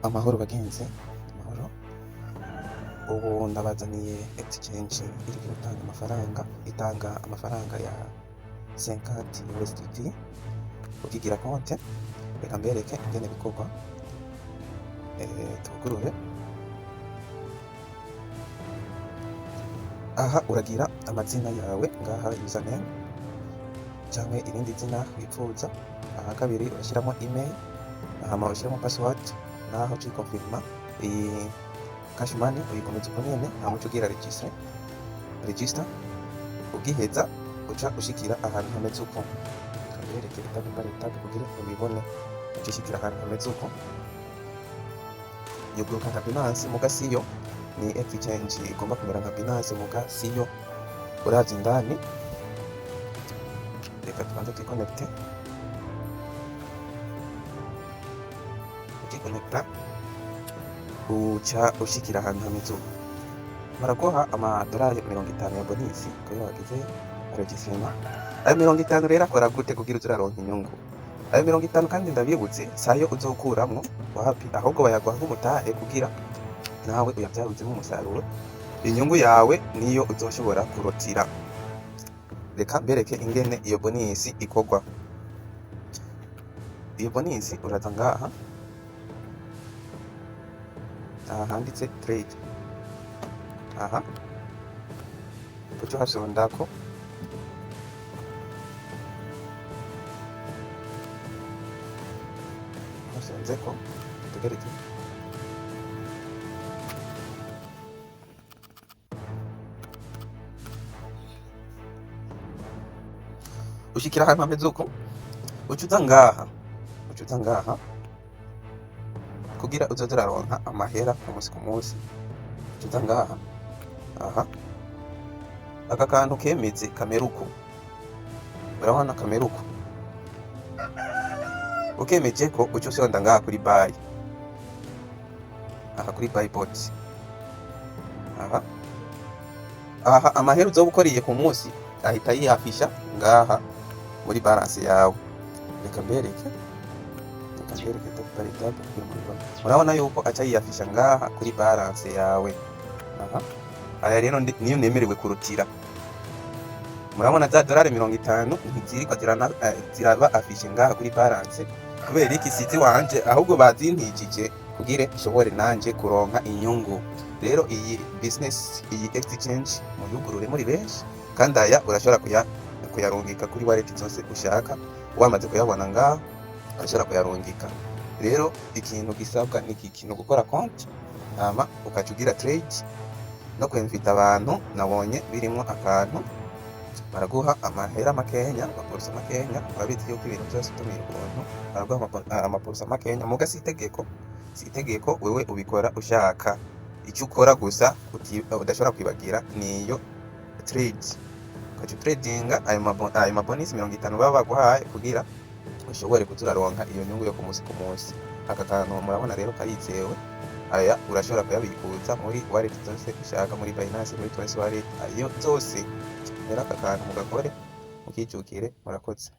Amahoro bagenzi, amahoro. Ubu ndabazaniye exchange iriko itanga amafaranga ya 50 USDT ukigira konte. Reka mbereke ingene bikorwa. Tugurure. Aha uragira amazina yawe ngaha username canke irindi zina wipfuza. Aha kabiri urashiramo email, hama urashiramo password, naho ucikonfirma. Iyi cash money uyikomeza uko nyene, hama ucugira register. Ugiheza uca ushikira ahantu hameze uko. Kambereke etape kugira ubibone. Ucishikira ahantu hameze uko. Iyo bloka nka Binance muga siyo, ni exchange igomba kumera nka Binance muga siyo. Uravye indani, reka tubanze twiconnecte. Ukikonekta uca ushikira ahantu hameze uko. Baraguha amadolari 50 ya bonisi kugira wagize registrement. Ayo 50 rero akora gute kugira uzuraronka inyungu? Ayo 50 kandi ndabibutse sayo uzokuramwo wapi, ahubwo bayaguha nk'umutahe kugira nawe uyavyaruzemo umusaruro. Inyungu yawe niyo uzoshobora kurotira. Reka mbereke ingene iyo bonisi ikorwa. Iyo bonisi uraza ngaha, aha handitse trade. Aha uca uhasondako hasonzeko tugereke ushikira ahantu hameze uko. Ucuza ngaha kugira uzoze uraronka amahera umunsi ku munsi. Ucuza ngaha, aha aka kantu kemeze kameruko, urabona kameruko. Ukemeje ko uca usonda ngaha kuri buy, aha kuri buy bot. Aha amahera uzoba ukoriye ku munsi ahita yiyafisha ngaha muri balance yawe. Reka mbereke etape kugira mubibone. Murabona yuko aca yiyafisha ngaha kuri balance yawe. Aya rero niyo nemerewe kurutira. Murabona za dolari 50 ntiziriko ziraba afishe ngaha kuri balance kubera iki siti wanje, ahubwo bazintijije kugire nshobore nanje kuronka inyungu. Rero iyi business, iyi exchange muyugurure muri benshi, kandi aya urashobora kuyarungika kuri wallet zose ushaka. Wamaze kuyabona ngaha urashobora kuyarungika. Rero ikintu gisabwa ni ikintu gukora konti, hama ukaca ugira trade no kwinvita abantu. Nabonye birimo akantu baraguha amahera makenya, amaporusa makenya. Urabizi yuko ibintu byose utumira ubuntu baraguha amaporusa makenya, muga si itegeko wewe ubikora ushaka. Icyo ukora gusa udashobora kwibagira niyo trade. Ukaca tradinga ayo mabonisi 50 baba baguhaye kugira ushobore kuzuraronka iyo nyungu yo ku munsi. Aka kantu murabona rero karizewe. Aya urashobora kuyabikuza muri wallet zose ushaka, muri Binance, muri Trust Wallet, ayo zose. Rero aka kantu mugakore mukijukire. Murakoze.